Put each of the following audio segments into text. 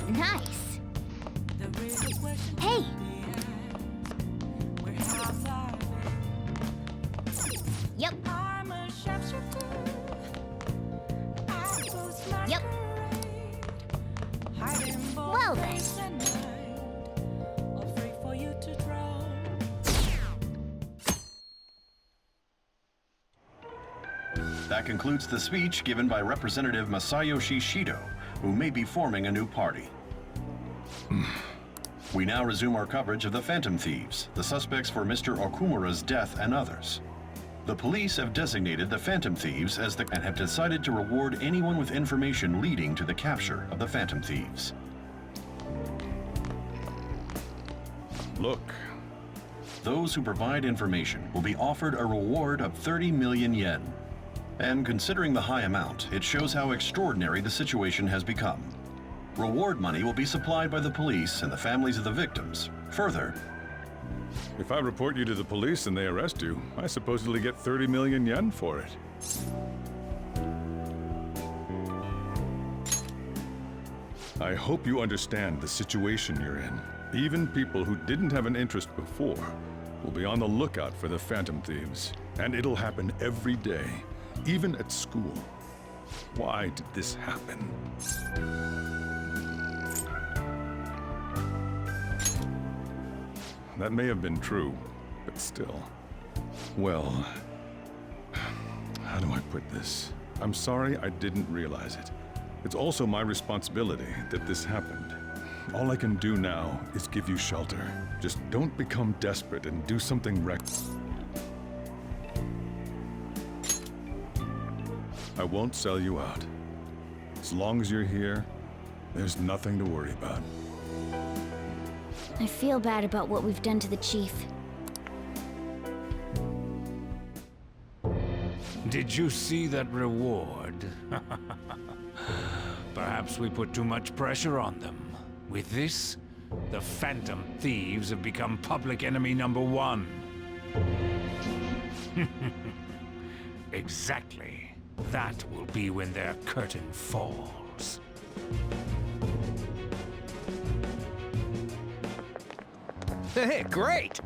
Nice. Hey! Yep. Yep. Well then. That concludes the speech given by Representative Masayoshi Shido, who may be forming a new party. We now resume our coverage of the Phantom Thieves, the suspects for Mr. Okumura's death and others. The police have designated the Phantom Thieves as and have decided to reward anyone with information leading to the capture of the Phantom Thieves. Look. Those who provide information will be offered a reward of 30 million yen. And considering the high amount, it shows how extraordinary the situation has become. Reward money will be supplied by the police and the families of the victims. Further, If I report you to the police and they arrest you, I supposedly get 30 million yen for it. I hope you understand the situation you're in. Even people who didn't have an interest before will be on the lookout for the Phantom Thieves. And it'll happen every day, even at school. Why did this happen? That may have been true, but still. Well, how do I put this? I'm sorry I didn't realize it. It's also my responsibility that this happened. All I can do now is give you shelter. Just don't become desperate and do something reckless. I won't sell you out. As long as you're here, there's nothing to worry about. I feel bad about what we've done to the chief. Did you see that reward? Perhaps we put too much pressure on them. With this, the Phantom Thieves have become public enemy #1. Exactly. That will be when their curtain falls. Hey, great!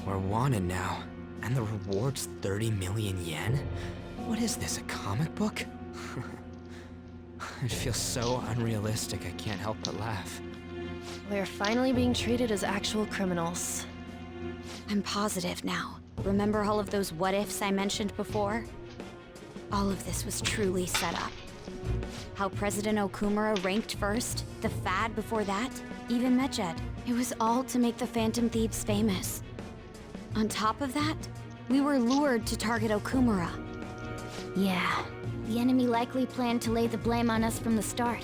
We're wanted now, and the reward's 30 million yen? What is this, a comic book? It feels so unrealistic I can't help but laugh. We're finally being treated as actual criminals. I'm positive now. Remember all of those what-ifs I mentioned before? All of this was truly set up. How President Okumura ranked first, the Fad before that, even Medjed. It was all to make the Phantom Thieves famous. On top of that, we were lured to target Okumura. Yeah, the enemy likely planned to lay the blame on us from the start,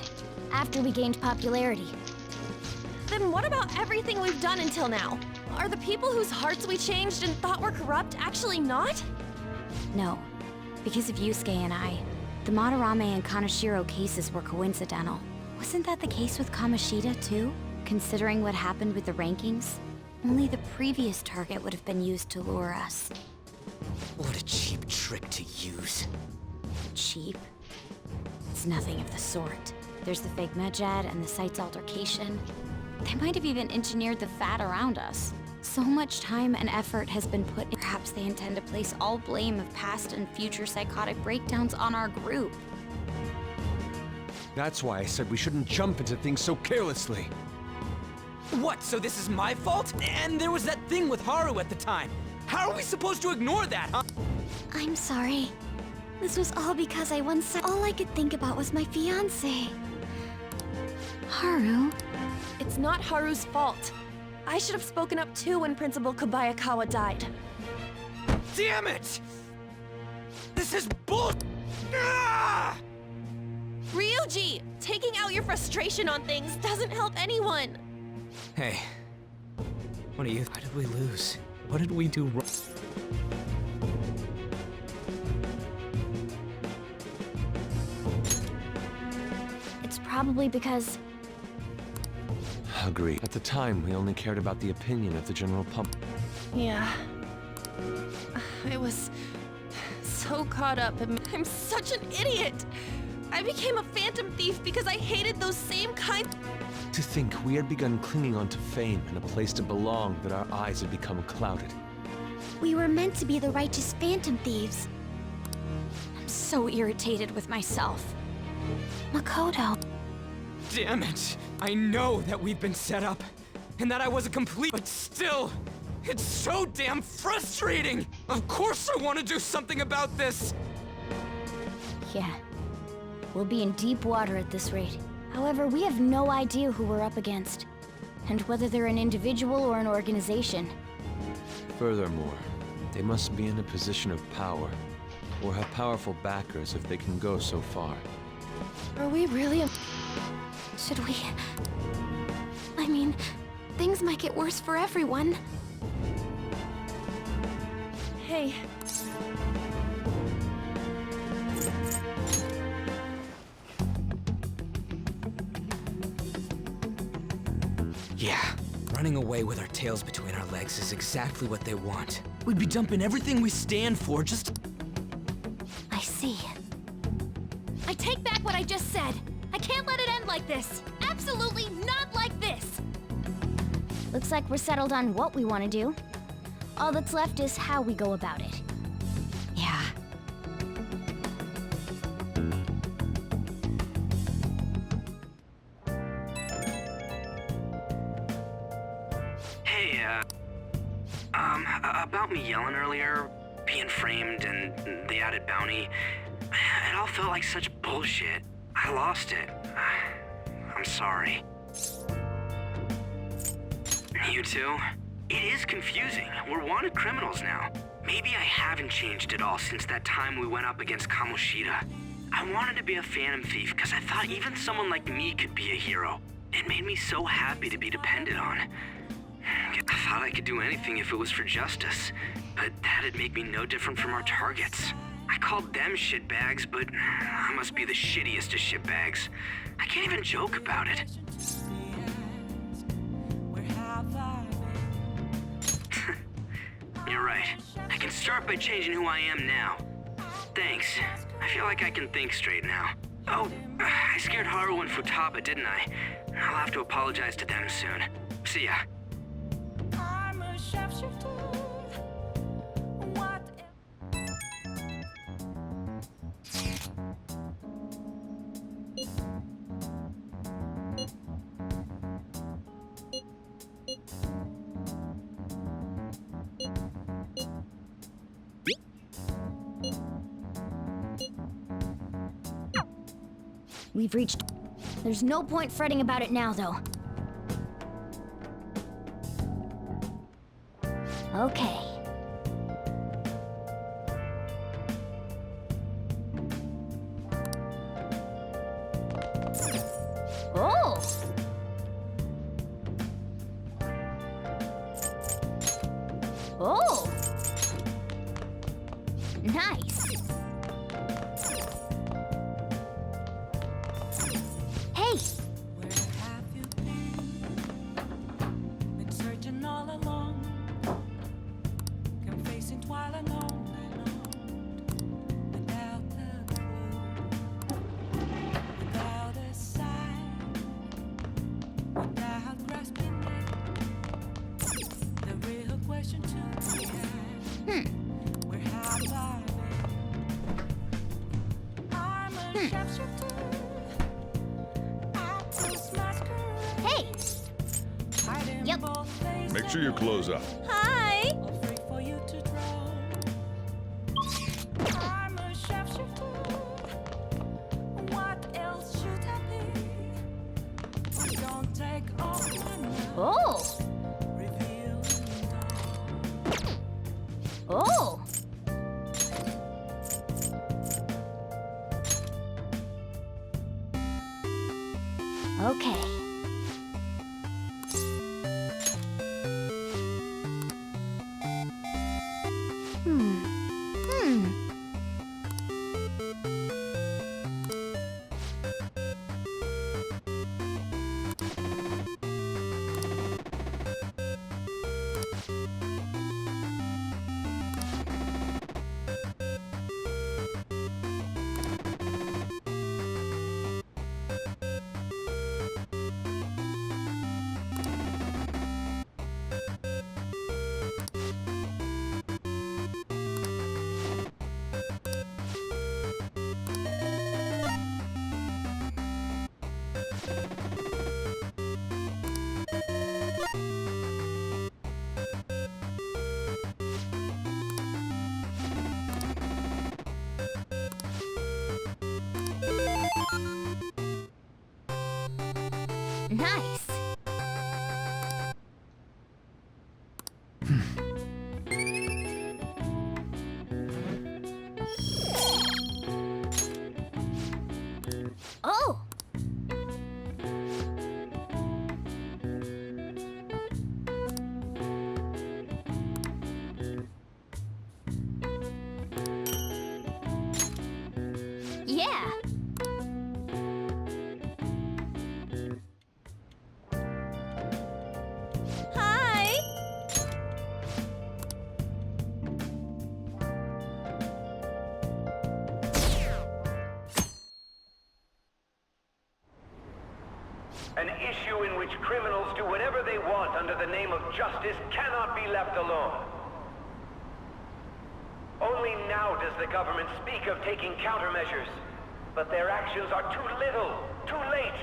after we gained popularity. Then what about everything we've done until now? Are the people whose hearts we changed and thought were corrupt actually not? No, because of Yusuke and I, the Madarame and Kaneshiro cases were coincidental. Wasn't that the case with Kamoshida too? Considering what happened with the rankings? Only the previous target would have been used to lure us. What a cheap trick to use. Cheap? It's nothing of the sort. There's the fake Medjed and the site's altercation. They might have even engineered the Fad around us. So much time and effort has been put in. Perhaps they intend to place all blame of past and future psychotic breakdowns on our group. That's why I said we shouldn't jump into things so carelessly. What, so this is my fault? And there was that thing with Haru at the time. How are we supposed to ignore that, huh? I'm sorry. This was all because I once said all I could think about was my fiancé. Haru, It's not Haru's fault. I should have spoken up too when Principal Kobayakawa died. Damn it! This is bull. Ah! Ryuji! Taking out your frustration on things doesn't help anyone! Hey, what are you? Why did we lose? What did we do wrong? It's probably because Agreed. At the time, we only cared about the opinion of the general public. Yeah. I was so caught up in... I'm such an idiot! I became a phantom thief because I hated those same kind... To think we had begun clinging onto fame and a place to belong, that our eyes had become clouded. we were meant to be the righteous phantom thieves. I'm so irritated with myself. Makoto. Damn it! I know that we've been set up, and that I was a complete... But still, it's so damn frustrating! Of course I want to do something about this! Yeah. We'll be in deep water at this rate. However, we have no idea who we're up against, and whether they're an individual or an organization. Furthermore, they must be in a position of power, or have powerful backers if they can go so far. Are we really... Should we... I mean, things might get worse for everyone. Hey. Yeah, running away with our tails between our legs is exactly what they want. We'd be dumping everything we stand for just... I see. I take back what I just said. I can't let it end like this. Absolutely not like this. Looks like we're settled on what we want to do. All that's left is how we go about it. Yeah. Hey, about me yelling earlier, being framed, and the added bounty, it all felt like such bullshit. I lost it. I'm sorry. You too? It is confusing. We're wanted criminals now. Maybe I haven't changed at all since that time we went up against Kamoshida. I wanted to be a phantom thief because I thought even someone like me could be a hero. It made me so happy to be depended on. I thought I could do anything if it was for justice, but that'd make me no different from our targets. I called them shitbags, but I must be the shittiest of shitbags. I can't even joke about it. You're right. I can start by changing who I am now. Thanks. I feel like I can think straight now. Oh, I scared Haru and Futaba, didn't I? I'll have to apologize to them soon. See ya. I'm a shapeshifter. What We've reached... There's no point fretting about it now, though. Okay. Oh! Oh! Nice! Hey! Where have you been searching all along, confessing while alone, without a clue, without a sign, without grasping it. The real question to me is, where have I been? I'm a shapeshifter. Hey! Yep. Make sure your clothes up. Hi! Afraid for you to drown. I'm a shapeshifter. What else should I be? Don't take off Oh! Oh! Okay. Nice. Oh. Yeah. Hi! An issue in which criminals do whatever they want under the name of justice cannot be left alone. Only now does the government speak of taking countermeasures, but their actions are too little, too late.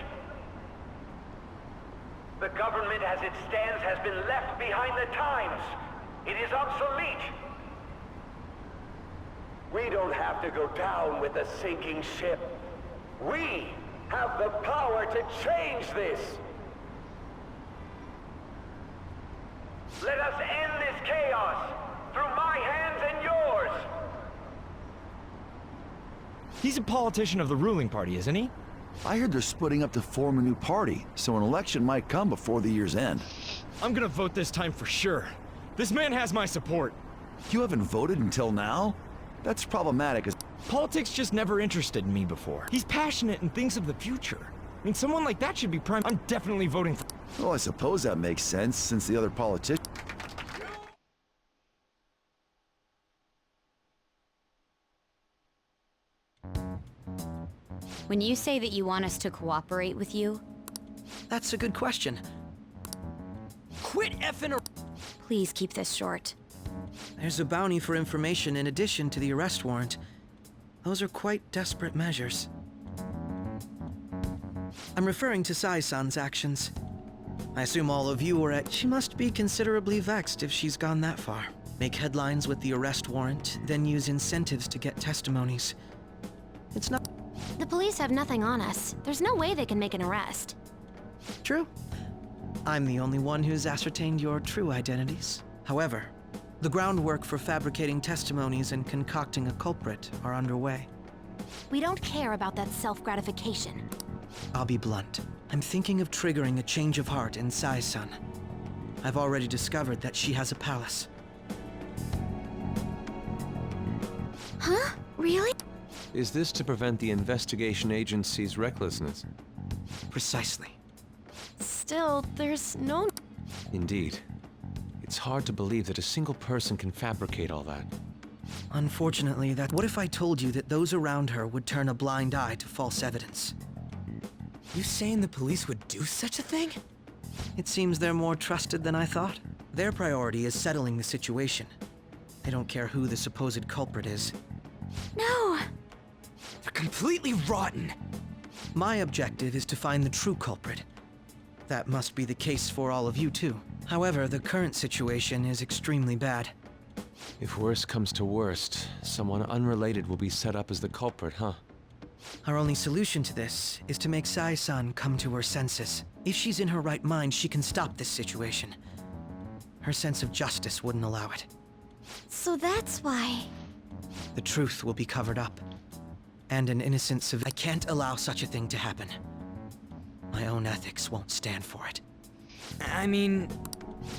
The government as it stands has been left behind the times. It is obsolete. We don't have to go down with the sinking ship. We have the power to change this. Let us end this chaos through my hands and yours. He's a politician of the ruling party, isn't he? I heard they're splitting up to form a new party, so an election might come before the year's end. I'm gonna vote this time for sure. This man has my support. You haven't voted until now? That's problematic as— Politics just never interested me before. He's passionate and thinks of the future. I mean, someone like that should be prime. I'm definitely voting for— Well, I suppose that makes sense, since the other politicians— When you say that you want us to cooperate with you, That's a good question. Quit effing around. please keep this short. There's a bounty for information in addition to the arrest warrant. Those are quite desperate measures. I'm referring to Sai-san's actions. I assume all of you were at— She must be considerably vexed if she's gone that far. Make headlines with the arrest warrant, then use incentives to get testimonies. It's not— The police have nothing on us. There's no way they can make an arrest. True. I'm the only one who's ascertained your true identities. However, the groundwork for fabricating testimonies and concocting a culprit are underway. We don't care about that self-gratification. I'll be blunt. I'm thinking of triggering a change of heart in Sai-san. I've already discovered that she has a palace. Huh? Really? Is this to prevent the investigation agency's recklessness? Precisely. Still, there's no... Indeed. It's hard to believe that a single person can fabricate all that. Unfortunately, what if I told you that those around her would turn a blind eye to false evidence? You saying the police would do such a thing? It seems they're more trusted than I thought. Their priority is settling the situation. They don't care who the supposed culprit is. No! They're completely rotten. My objective is to find the true culprit. That must be the case for all of you too. However, the current situation is extremely bad. If worst comes to worst, someone unrelated will be set up as the culprit, huh? Our only solution to this is to make Sai-san come to her senses. If she's in her right mind, she can stop this situation. Her sense of justice wouldn't allow it. So that's why. The truth will be covered up. And an innocent civilian. I can't allow such a thing to happen. My own ethics won't stand for it. I mean...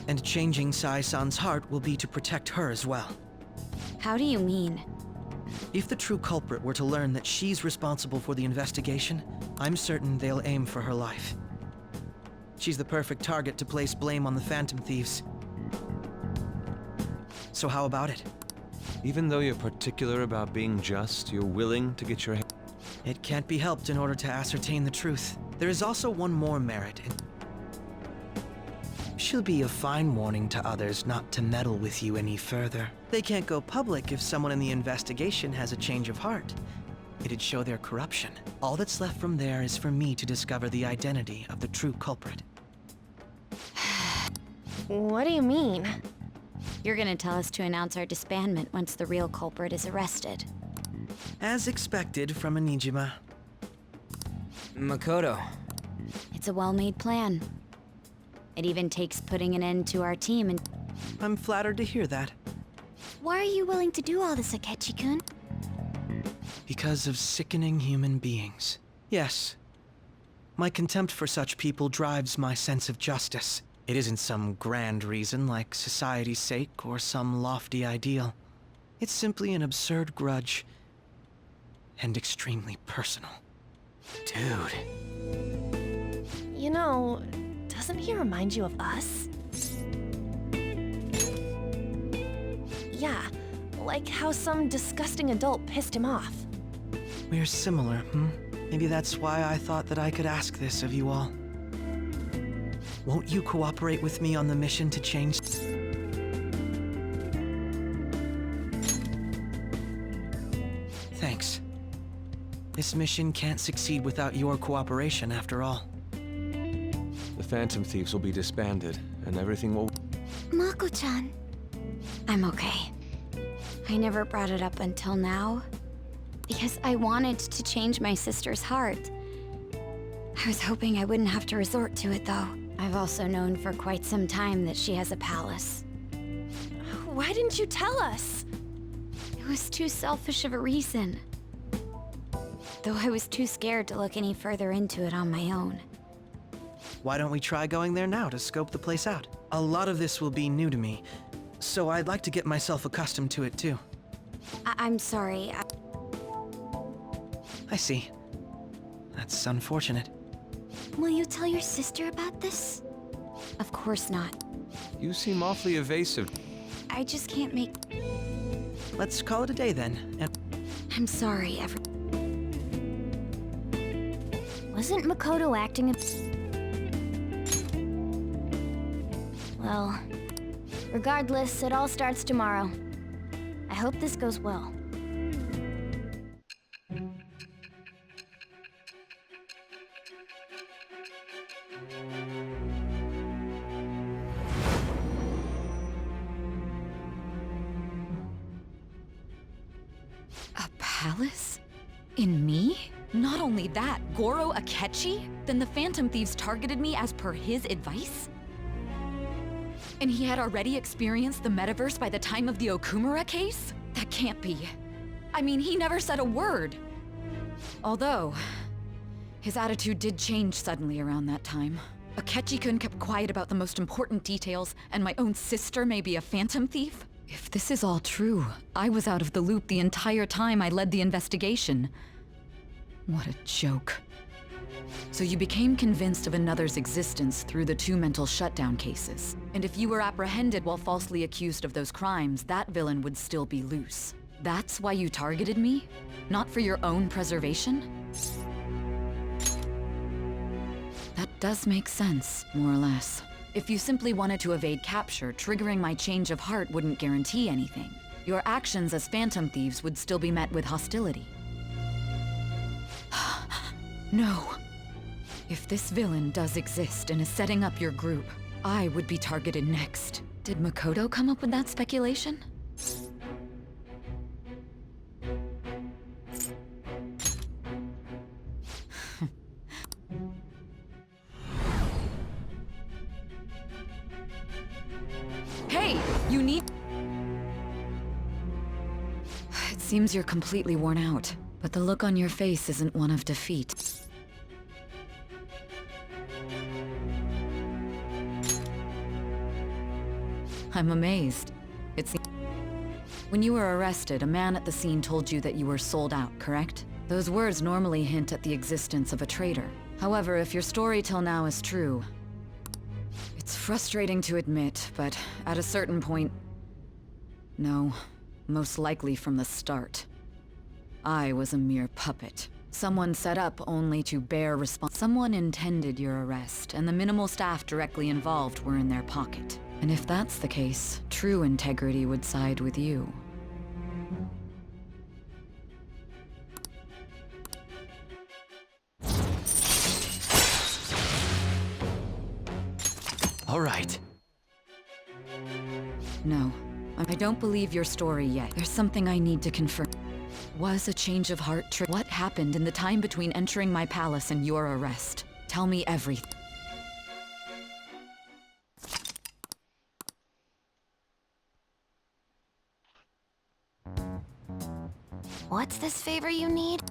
And changing Sai-san's heart will be to protect her as well. How do you mean? If the true culprit were to learn that she's responsible for the investigation, I'm certain they'll aim for her life. She's the perfect target to place blame on the Phantom Thieves. So how about it? Even though you're particular about being just, you're willing to get your hand... It can't be helped in order to ascertain the truth. There is also one more merit. She'll be a fine warning to others not to meddle with you any further. They can't go public if someone in the investigation has a change of heart. It'd show their corruption. All that's left from there is for me to discover the identity of the true culprit. What do you mean? You're gonna tell us to announce our disbandment once the real culprit is arrested. As expected from a Nijima. Makoto. It's a well-made plan. It even takes putting an end to our team and... I'm flattered to hear that. Why are you willing to do all this, Akechi-kun? Because of sickening human beings. Yes. My contempt for such people drives my sense of justice. It isn't some grand reason like society's sake or some lofty ideal. It's simply an absurd grudge. And extremely personal. Dude. You know, doesn't he remind you of us? Yeah, like how some disgusting adult pissed him off. We're similar, hmm? Maybe that's why I thought that I could ask this of you all. Won't you cooperate with me on the mission to change? Thanks. This mission can't succeed without your cooperation, after all. The Phantom Thieves will be disbanded, and everything will... Mako-chan. I'm okay. I never brought it up until now, because I wanted to change my sister's heart. I was hoping I wouldn't have to resort to it, though. I've also known for quite some time that she has a palace. Why didn't you tell us? It was too selfish of a reason. Though I was too scared to look any further into it on my own. Why don't we try going there now to scope the place out? A lot of this will be new to me, so I'd like to get myself accustomed to it too. I'm sorry. I see. That's unfortunate. Will you tell your sister about this? Of course not. You seem awfully evasive. I just can't make... Let's call it a day then, and... I'm sorry, Wasn't Makoto acting Well, regardless, it all starts tomorrow. I hope this goes well. A palace? In me? Not only that, Goro Akechi? Then the Phantom Thieves targeted me as per his advice? And he had already experienced the metaverse by the time of the Okumura case? That can't be. I mean, he never said a word. Although, his attitude did change suddenly around that time. Akechi-kun kept quiet about the most important details, and my own sister may be a Phantom Thief? If this is all true, I was out of the loop the entire time I led the investigation. What a joke. So you became convinced of another's existence through the 2 mental shutdown cases. And if you were apprehended while falsely accused of those crimes, that villain would still be loose. That's why you targeted me? Not for your own preservation? That does make sense, more or less. If you simply wanted to evade capture, triggering my change of heart wouldn't guarantee anything. Your actions as Phantom Thieves would still be met with hostility. No. If this villain does exist and is setting up your group, I would be targeted next. Did Makoto come up with that speculation? You need... It seems you're completely worn out, but the look on your face isn't one of defeat. I'm amazed. When you were arrested, a man at the scene told you that you were sold out, correct? Those words normally hint at the existence of a traitor. However, if your story till now is true, it's frustrating to admit, but at a certain point... No, most likely from the start. I was a mere puppet. Someone set up only to bear responsibility. Someone intended your arrest, and the minimal staff directly involved were in their pocket. And if that's the case, true integrity would side with you. All right. No, I don't believe your story yet. There's something I need to confirm. Was a change of heart what happened in the time between entering my palace and your arrest? Tell me everything. What's this favor you need?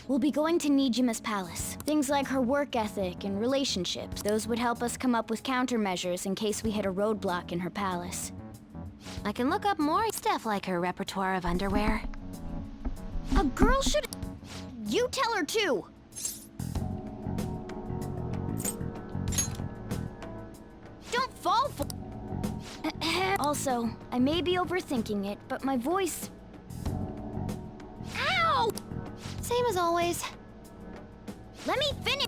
We'll be going to Nijima's palace. Things like her work ethic and relationships. Those would help us come up with countermeasures in case we hit a roadblock in her palace. I can look up more stuff like her repertoire of underwear. A girl should... You tell her too! Don't fall for... Also, I may be overthinking it, but my voice... Ow! Same as always. Let me finish!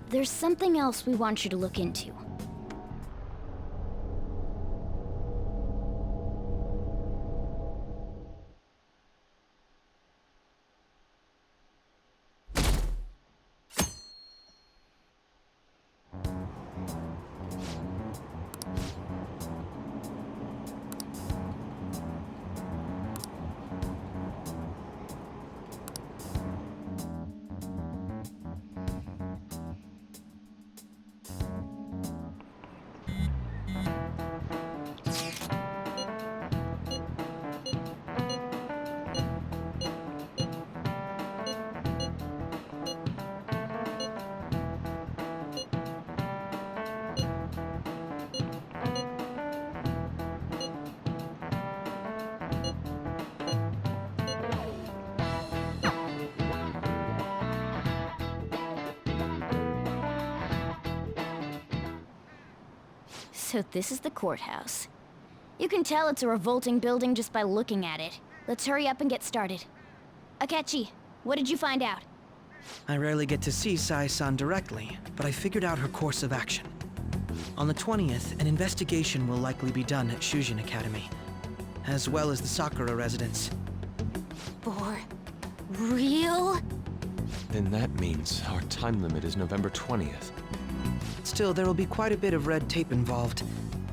There's something else we want you to look into. So this is the courthouse. You can tell it's a revolting building just by looking at it. Let's hurry up and get started. Akechi, what did you find out? I rarely get to see Sai-san directly, but I figured out her course of action. On the 20th, an investigation will likely be done at Shujin Academy, as well as the Sakura residence. For real? Then that means our time limit is November 20th. Still, there will be quite a bit of red tape involved.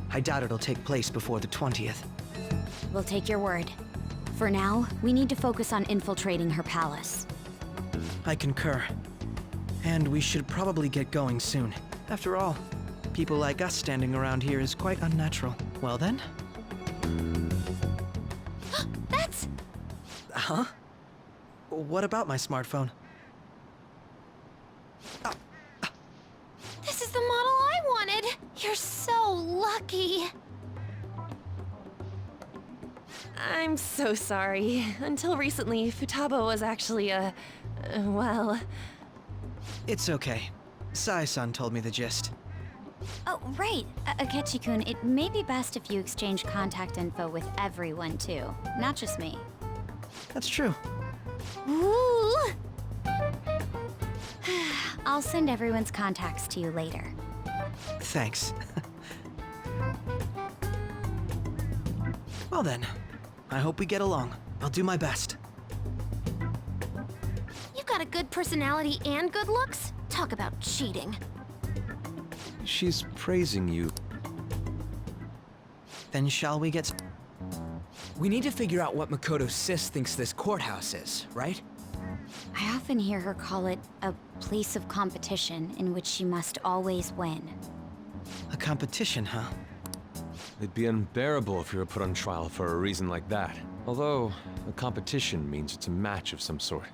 I doubt it'll take place before the 20th. We'll take your word. For now, we need to focus on infiltrating her palace. I concur. And we should probably get going soon. After all, people like us standing around here is quite unnatural. Well then? That's... Huh? What about my smartphone? This is the model I wanted! You're so lucky! I'm so sorry. Until recently, Futaba was actually well... It's okay. Sai-san told me the gist. Oh, right. Akechi-kun, it may be best if you exchange contact info with everyone, too. Not just me. That's true. Ooh! I'll send everyone's contacts to you later. Thanks. Well then, I hope we get along. I'll do my best. You've got a good personality and good looks? Talk about cheating. She's praising you. Then shall we get... We need to figure out what Makoto Sis thinks this courthouse is, right? I often hear her call it a place of competition in which she must always win. A competition, huh? It'd be unbearable if you were put on trial for a reason like that. Although, a competition means it's a match of some sort.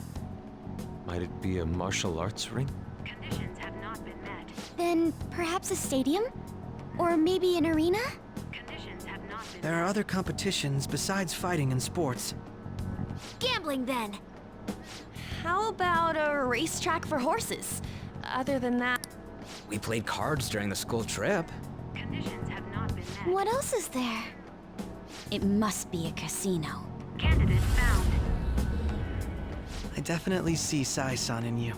Might it be a martial arts ring? Conditions have not been met. Then perhaps a stadium? Or maybe an arena? Conditions have not been There are other competitions besides fighting and sports. Gambling, then! How about a racetrack for horses? Other than that... We played cards during the school trip. Conditions have not been met. What else is there? It must be a casino. Candidate found. I definitely see Sai-san in you.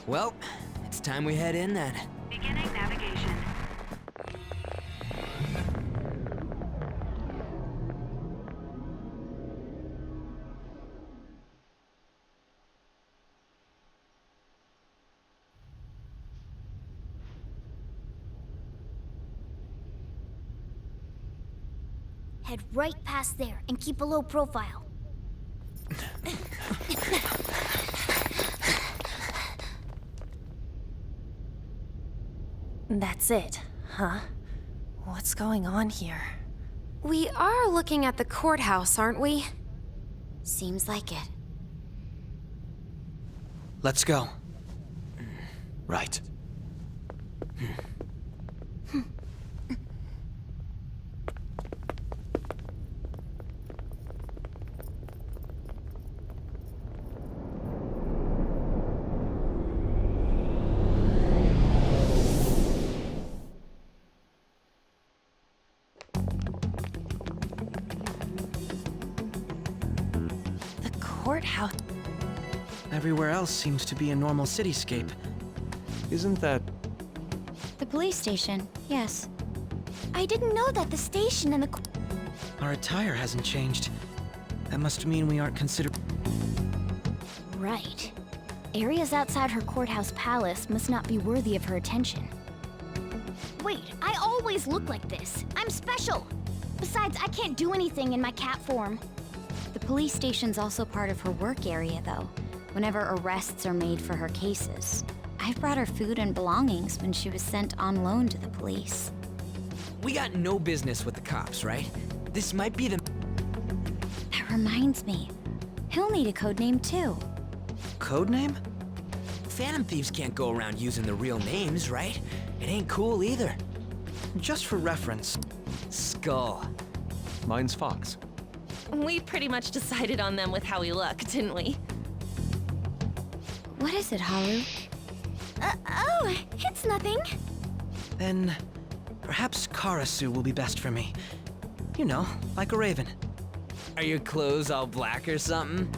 Well, it's time we head in then. Beginning navigation. Head right past there and keep a low profile. That's it, huh? What's going on here? We are looking at the courthouse, aren't we? Seems like it. Let's go. Right. Courthouse. Everywhere else seems to be a normal cityscape. Isn't that... The police station, yes. I didn't know that the station and the... Our attire hasn't changed. That must mean we aren't considered... Right. Areas outside her courthouse palace must not be worthy of her attention. Wait, I always look like this. I'm special. Besides, I can't do anything in my cat form. The police station's also part of her work area, though, whenever arrests are made for her cases. I've brought her food and belongings when she was sent on loan to the police. We got no business with the cops, right? This might be the... That reminds me. He'll need a code name, too. Codename? Phantom thieves can't go around using their real names, right? It ain't cool either. Just for reference. Skull. Mine's Fox. We pretty much decided on them with how we look, didn't we? What is it, Haru? Oh, it's nothing. Then, perhaps Karasu will be best for me. You know, like a raven. Are your clothes all black or something?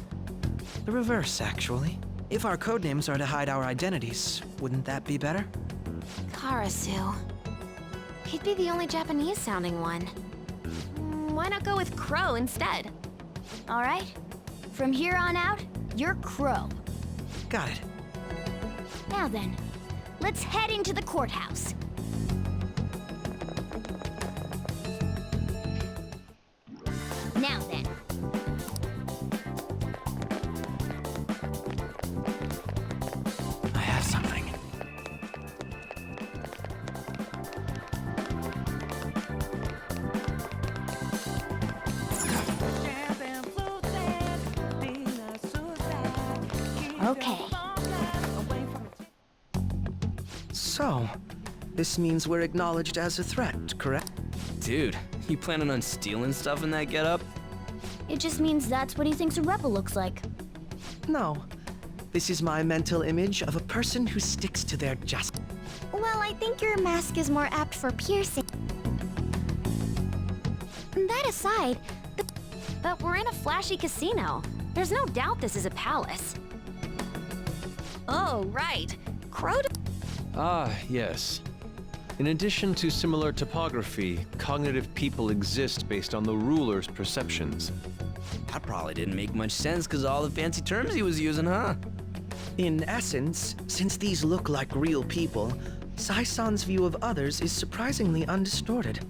The reverse, actually. If our codenames are to hide our identities, wouldn't that be better? Karasu. He'd be the only Japanese-sounding one. Why not go with Crow instead? All right. From here on out, you're Crow. Got it. Now then, let's head into the courthouse. Now then. I have something. Okay. So, this means we're acknowledged as a threat, correct? Dude, you planning on stealing stuff in that getup? It just means that's what he thinks a rebel looks like. No. This is my mental image of a person who sticks to their justice. Well, I think your mask is more apt for piercing. That aside, But we're in a flashy casino. There's no doubt this is a palace. Oh, right. Crow... Ah, yes. In addition to similar topography, cognitive people exist based on the ruler's perceptions. That probably didn't make much sense because of all the fancy terms he was using, huh? In essence, since these look like real people, Sai-san's view of others is surprisingly undistorted.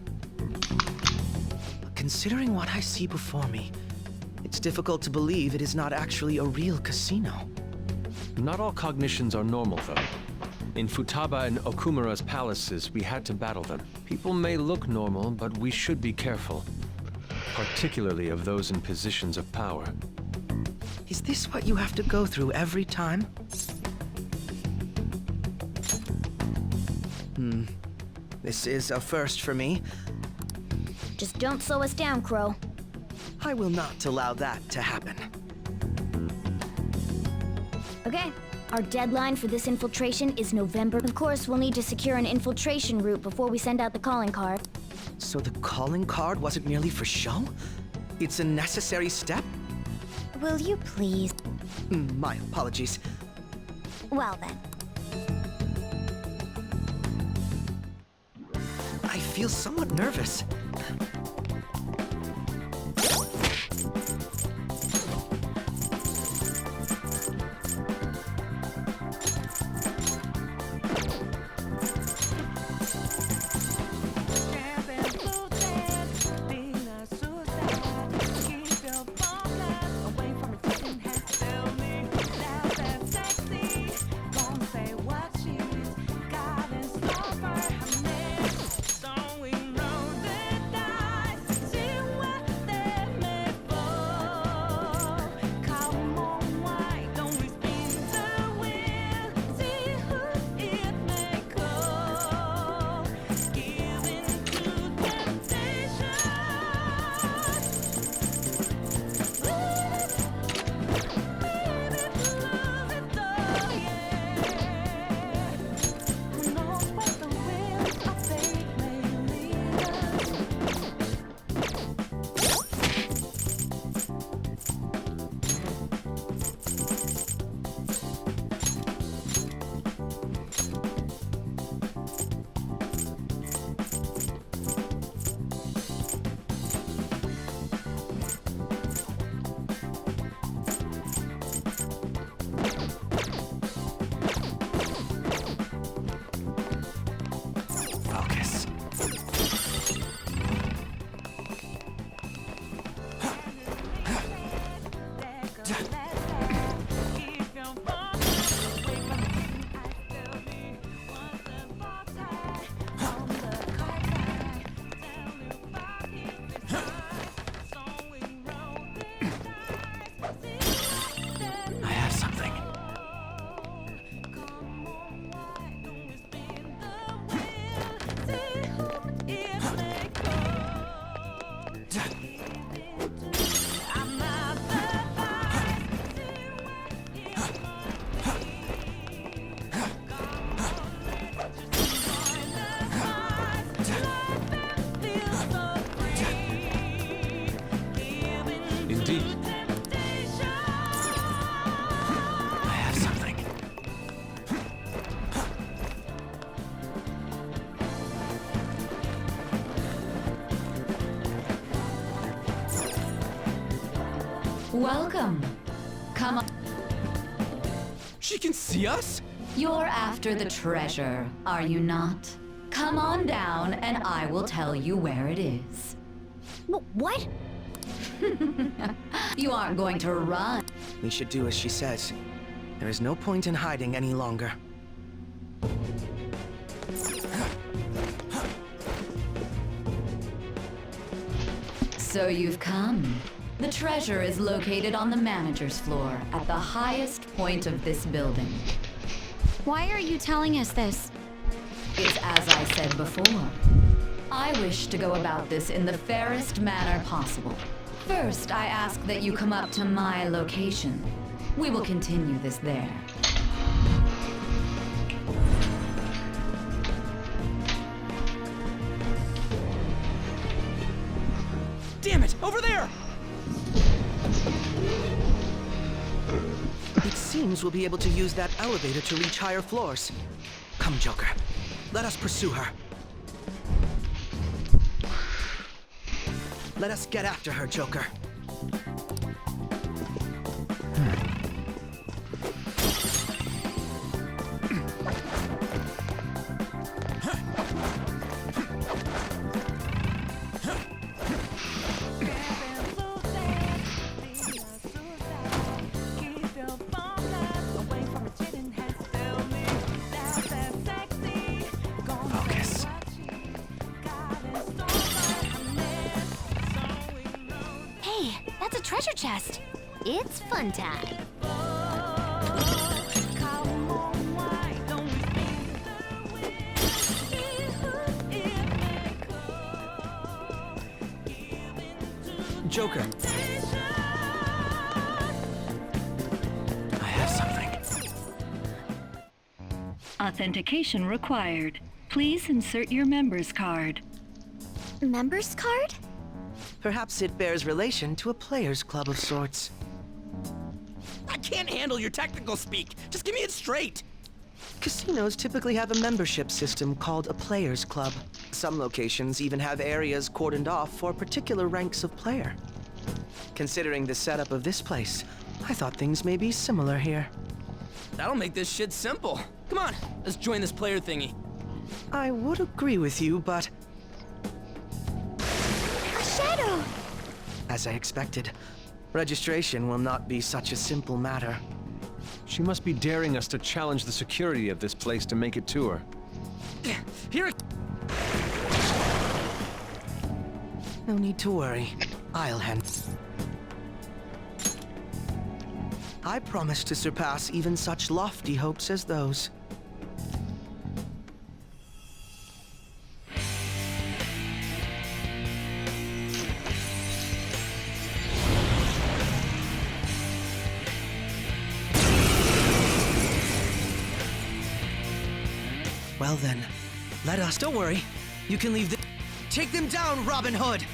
Considering what I see before me, it's difficult to believe it is not actually a real casino. Not all cognitions are normal, though. In Futaba and Okumura's palaces, we had to battle them. People may look normal, but we should be careful. Particularly of those in positions of power. Is this what you have to go through every time? This is a first for me. Just don't slow us down, Crow. I will not allow that to happen. Okay, our deadline for this infiltration is November. Of course, we'll need to secure an infiltration route before we send out the calling card. So the calling card wasn't merely for show? It's a necessary step? Will you please? My apologies. Well then. I feel somewhat nervous. Welcome. Come on. She can see us? You're after the treasure, are you not? Come on down and I will tell you where it is. What? You aren't going to run. We should do as she says. There is no point in hiding any longer. So you've come. The treasure is located on the manager's floor, at the highest point of this building. Why are you telling us this? It's as I said before. I wish to go about this in the fairest manner possible. First, I ask that you come up to my location. We will continue this there. Damn it! Over there! It seems we'll be able to use that elevator to reach higher floors. Come, Joker. Let us pursue her. Let us get after her, Joker. treasure chest. It's fun time. Joker. I have something. Authentication required. Please insert your member's card. Member's card? Perhaps it bears relation to a players' club of sorts. I can't handle your technical speak. Just give me it straight. Casinos typically have a membership system called a players' club. Some locations even have areas cordoned off for particular ranks of player. Considering the setup of this place, I thought things may be similar here. That'll make this shit simple. Come on, let's join this player thingy. I would agree with you, but... A shadow! As I expected, registration will not be such a simple matter. She must be daring us to challenge the security of this place to make it to her. Here. No need to worry. I'll handle. I promise to surpass even such lofty hopes as those. Well then, let us. Don't worry. You can leave the. Take them down, Robin Hood!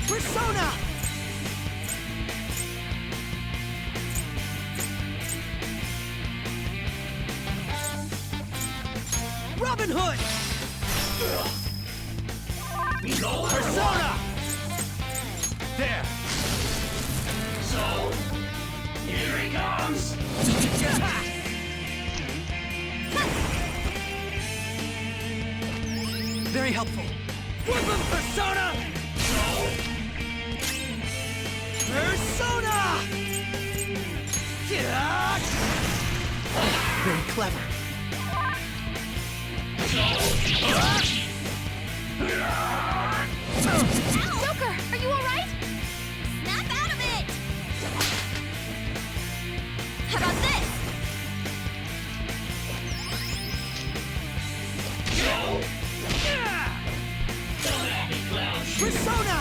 Persona! Robin Hood! Persona! There! So, here he comes! Very helpful. Whip of Persona! Persona! Very clever. Joker, are you alright? Snap out of it! How about this? Persona!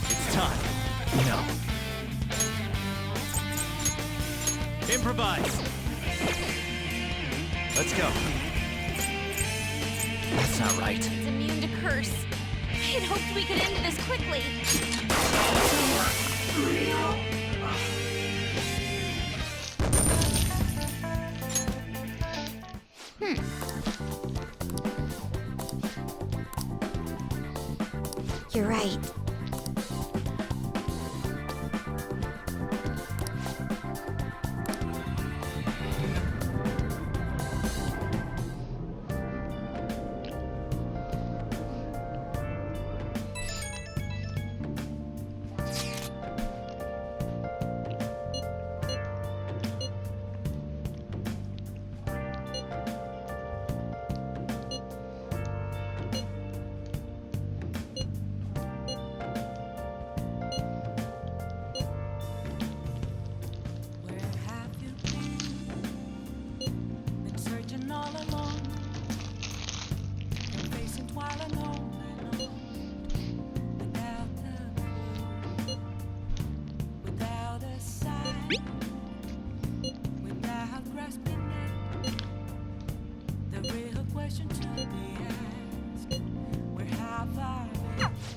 It's time. No. Improvise. Let's go. That's not right. It's immune to curse. I had hoped we could end this quickly. You're right.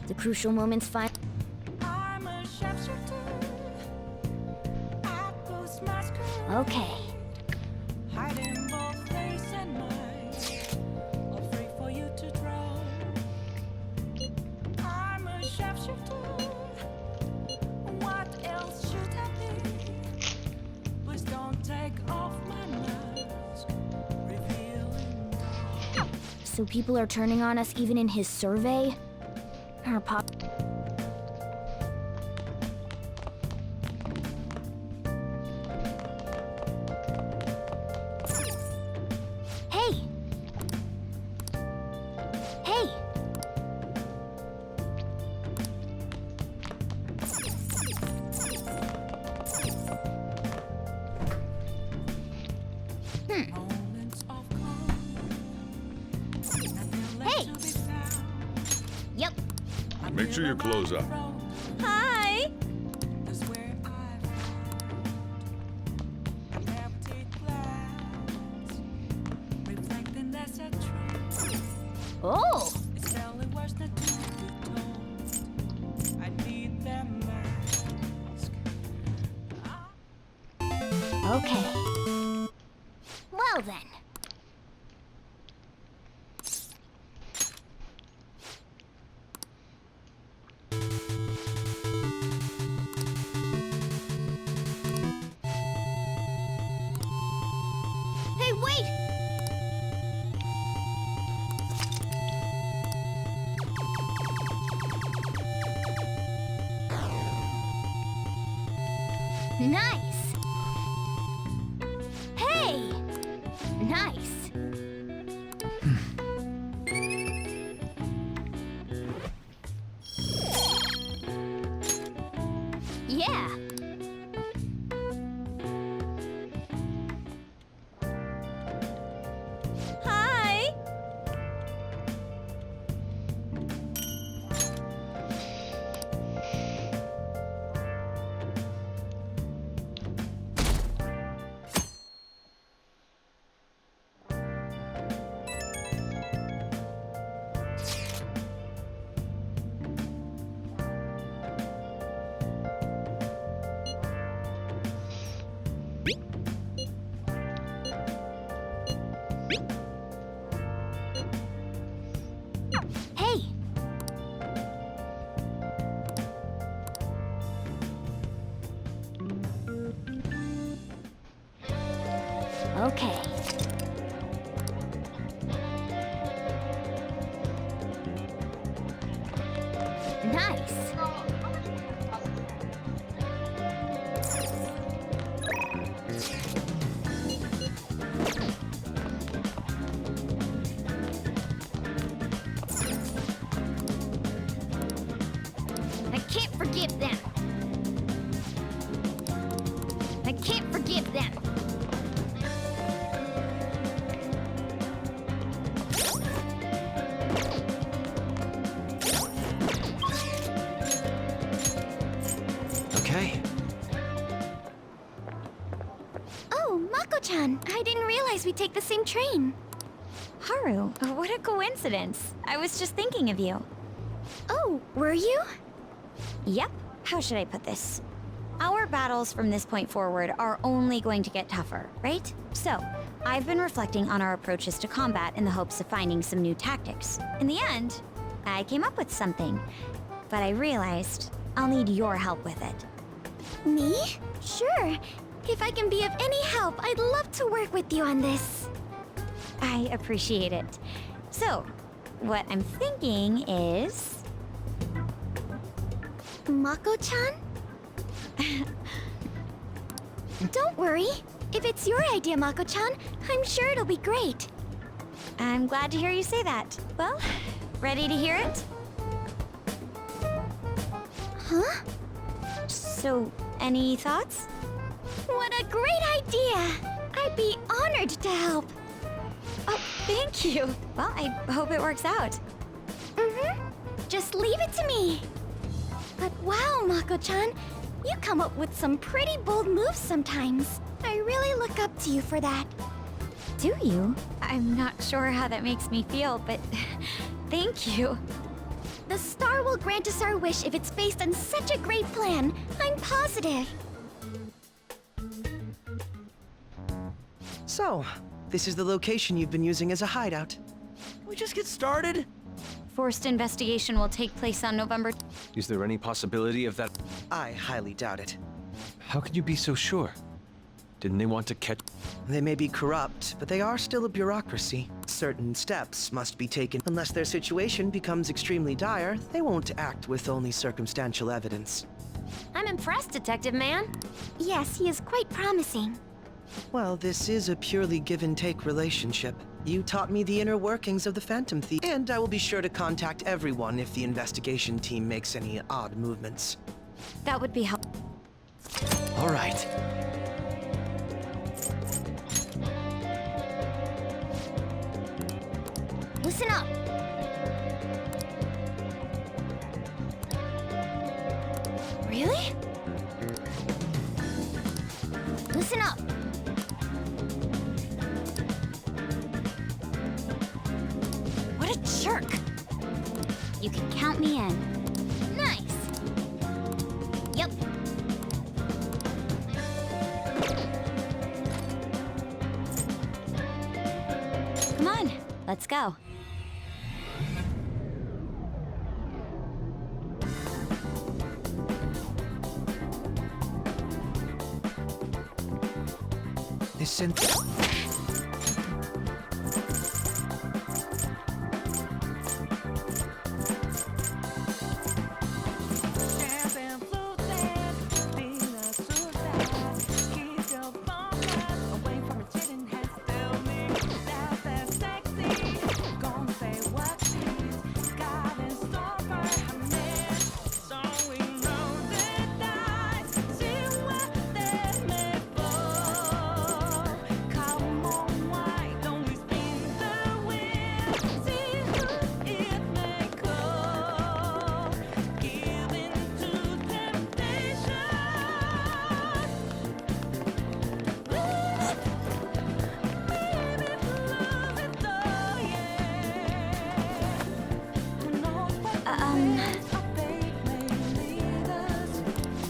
The crucial moment's fine. Okay. So people are turning on us even in his survey? Our pop. Hey, Make sure you close up. Hi! Oh! Okay. Well then. Hey, wait! Nice! Hey! Nice! Yeah! Hi! Hey! Okay. Nice! I can't forgive them. I can't forgive them. Okay. Oh, Mako-chan, I didn't realize we'd take the same train. Haru, what a coincidence. I was just thinking of you. Oh, were you? Yep. How should I put this? Our battles from this point forward are only going to get tougher, right? So, I've been reflecting on our approaches to combat in the hopes of finding some new tactics. In the end, I came up with something, but I realized I'll need your help with it. Me? Sure. If I can be of any help, I'd love to work with you on this. I appreciate it. So, what I'm thinking is... Mako-chan? Don't worry. If it's your idea, Mako-chan, I'm sure it'll be great. I'm glad to hear you say that. Well, ready to hear it? Huh? So, any thoughts? What a great idea! I'd be honored to help. Oh, thank you. Well, I hope it works out. Mm-hmm. Just leave it to me. But wow, Mako-chan, you come up with some pretty bold moves sometimes. I really look up to you for that. Do you? I'm not sure how that makes me feel, but thank you. The star will grant us our wish if it's based on such a great plan. I'm positive. So, this is the location you've been using as a hideout. Can we just get started? Forced investigation will take place on November... Is there any possibility of that? I highly doubt it. How can you be so sure? Didn't they want to catch... They may be corrupt, but they are still a bureaucracy. Certain steps must be taken. Unless their situation becomes extremely dire, they won't act with only circumstantial evidence. I'm impressed, Detective Man. Yes, he is quite promising. Well, this is a purely give-and-take relationship. You taught me the inner workings of the Phantom Thief, and I will be sure to contact everyone if the investigation team makes any odd movements. That would be helpful. All right. Listen up. jerk. You can count me in. Nice. Yep. Come on, let's go. This synth.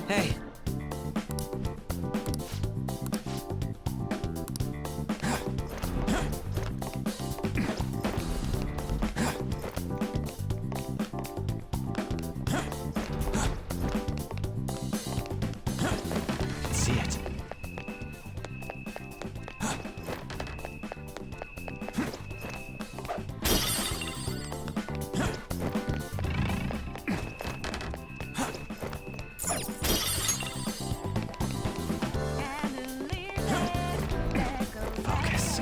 Hey. See it. Focus.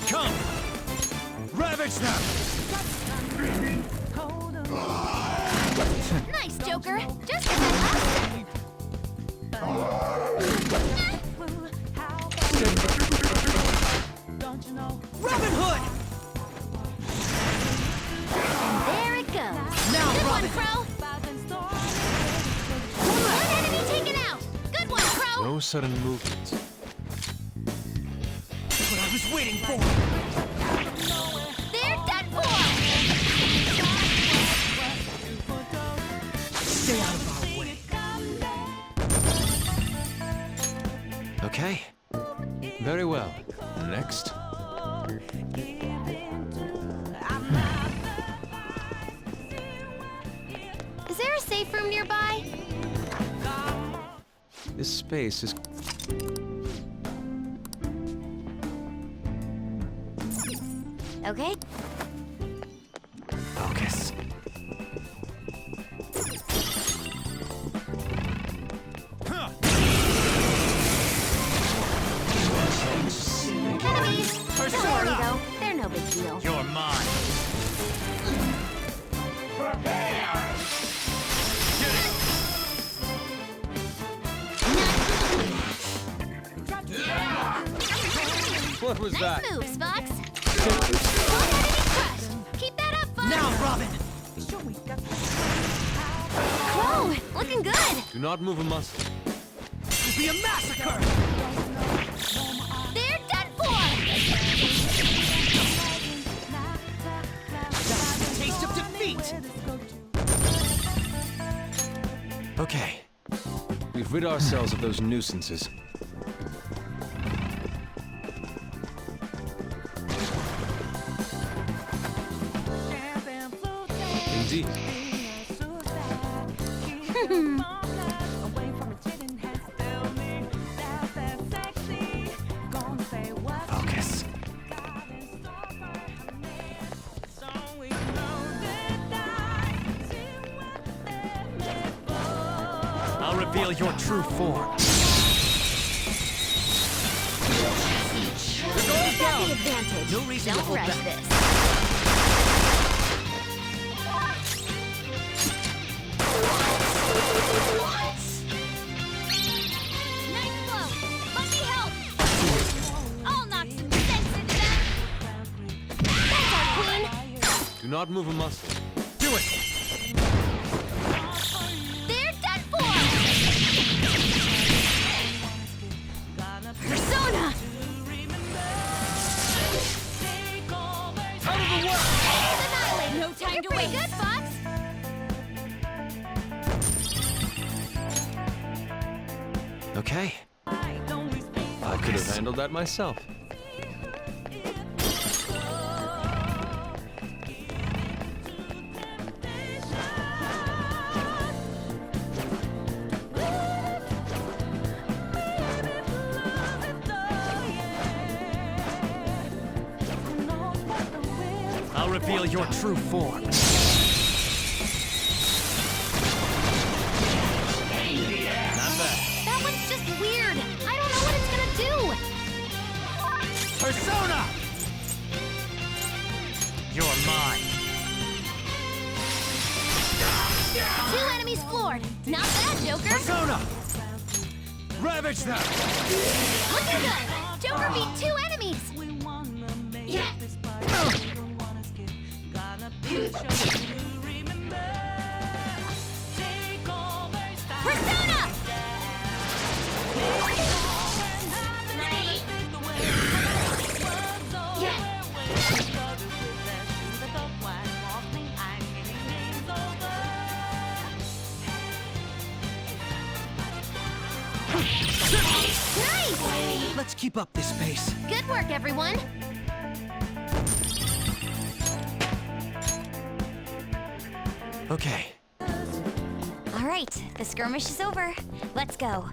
Come! Ravage them! Nice, Joker. Just as I last. Robin Hood! And there it goes. Now, Good Robin. one, Crow. One enemy taken out. Good one, Crow. No sudden movements. What I was waiting for! They're done for. Stay out of our way. Okay. Very well. Next. Is there a safe room nearby? This space is... Okay. Focus. Enemies. Don't worry though. They're no big deal. You're mine. What was Nice that? moves, Fox. One enemy crushed. Keep that up, Fox. Now, Robin! Crow, looking good. Do not move a muscle. It'll be a massacre! They're done for. Taste of defeat! Okay. We've rid ourselves of those nuisances. Indeed. Focus. I'll reveal your true form. No reason to Don't hold rush back. this. Nice flow. Let me help. I'll knock some sense into that. That's our queen. Do not move a muscle. Do it! They're done for. Persona. Out of the way! Annihilate. No time to waste. Good, Fox. Okay. I could have handled that myself. I'll reveal your true form. Not bad. That one's just weird. I don't know what it's gonna do. Persona! You're mine. 2 enemies floored. Not bad, Joker. Persona! Ravage them! Looking good. Joker beat 2 enemies. Yeah. Persona! Nice! Let's keep up this pace. Good work, everyone. Okay. All right, the skirmish is over. Let's go.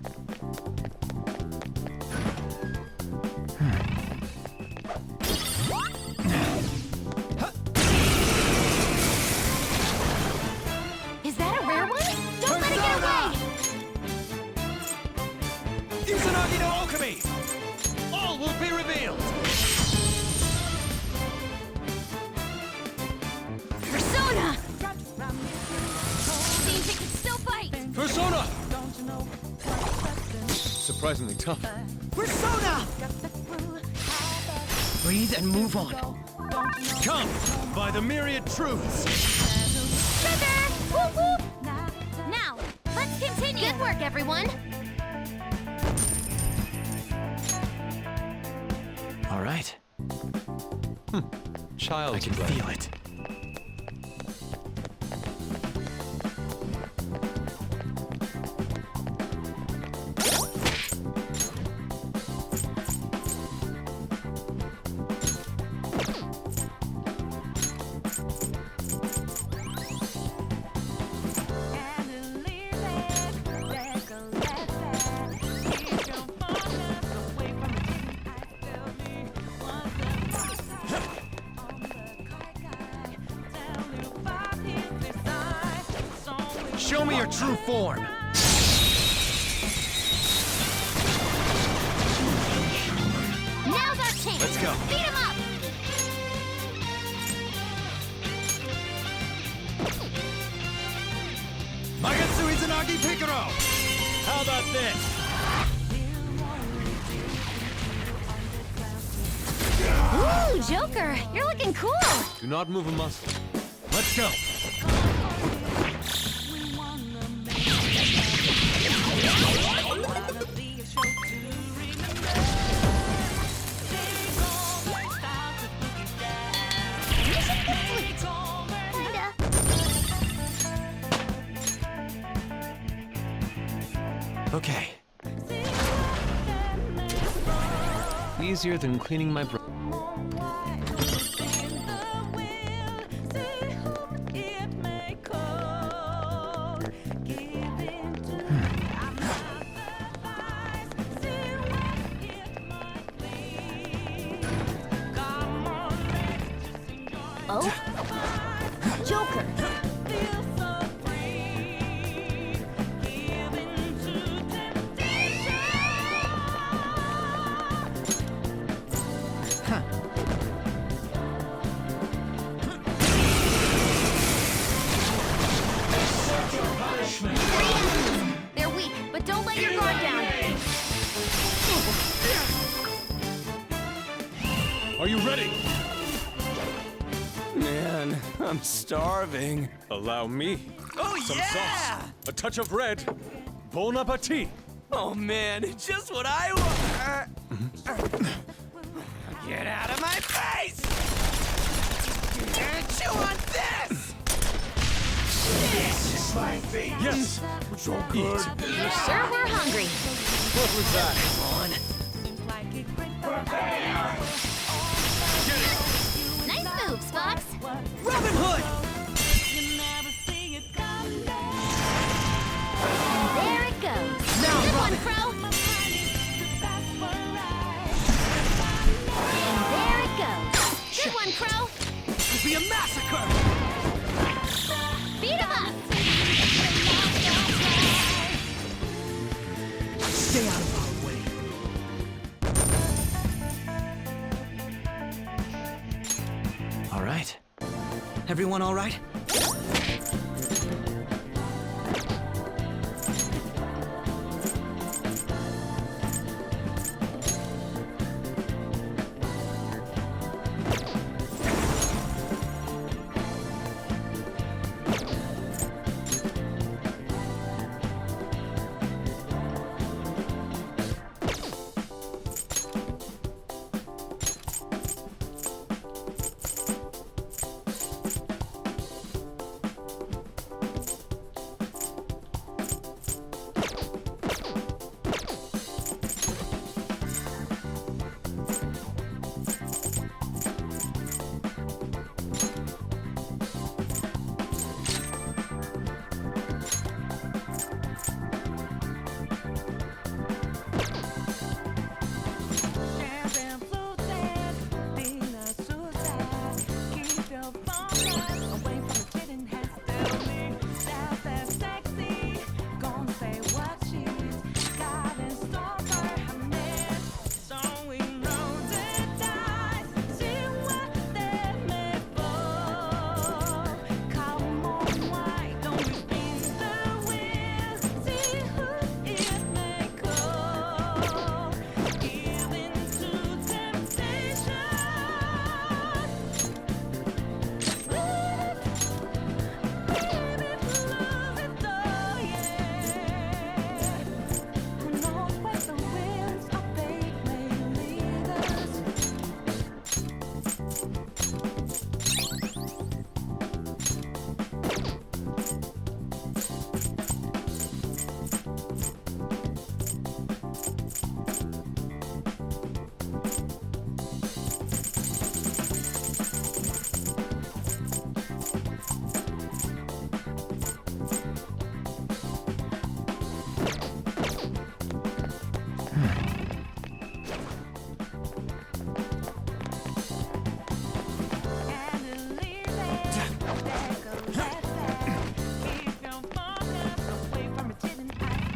Is that a rare one? Don't let it get away! Izanagi no Okami! All will be revealed! Persona! Seems it can still fight. Persona! Surprisingly tough. Persona! Breathe and move on. Come, by the myriad truths! Sugar! Whoop whoop! Now, let's continue. Good work, everyone. All right. Child's I can play. feel it. Show me your true form! Now's our chance. Let's go. Beat him up. Magatsu Izanagi Picaro! How about this? Ooh, Joker, you're looking cool. Do not move a muscle. Let's go! Okay. Easier than cleaning my bro. Oh? Joker. Are you ready? Man, I'm starving. Allow me. Oh, Some yeah! sauce, a touch of red. Bon appetit. Oh, man, just what I want. Get out of my face! Chew on this! This is my favorite. Yes. So good. Sure, we're hungry. What was that? Nice moves, Fox. Robin Hood! There it goes. Now, Good Robin. one, Crow. And there it goes. Good one, Crow. It'll be a massacre! Beat him up. Stay out of our way. All right. Everyone all right?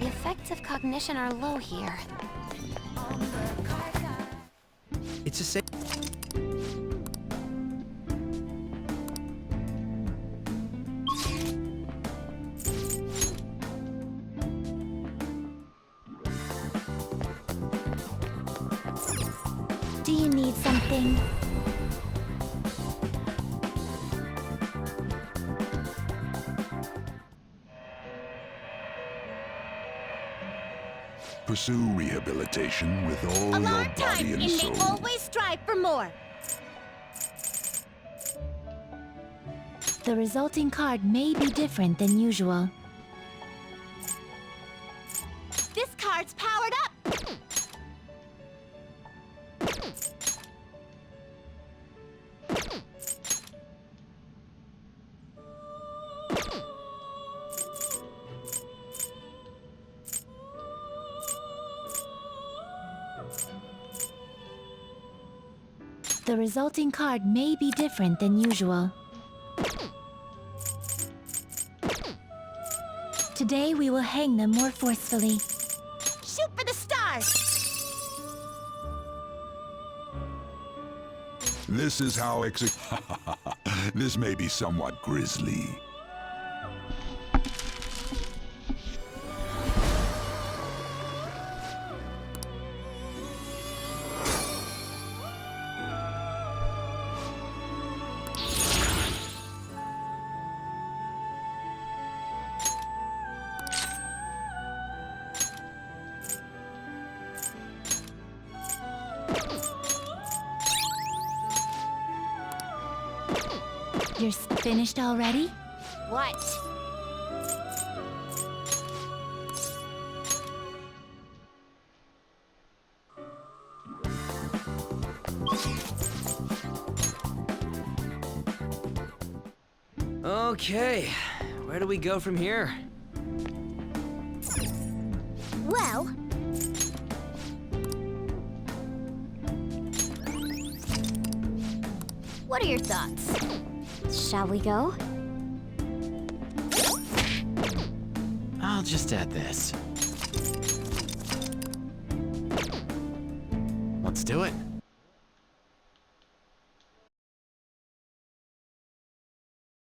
The effects of cognition are low here. It's a safe. Do you need something? Pursue rehabilitation with all A your long time, body and and soul. they always strive for more. The resulting card may be different than usual. This card's powered up! The resulting card may be different than usual. Today we will hang them more forcefully. Shoot for the stars! This is how This may be somewhat grisly. You're finished already? What? Okay, where do we go from here? Well... What are your thoughts? Shall we go? I'll just add this. Let's do it.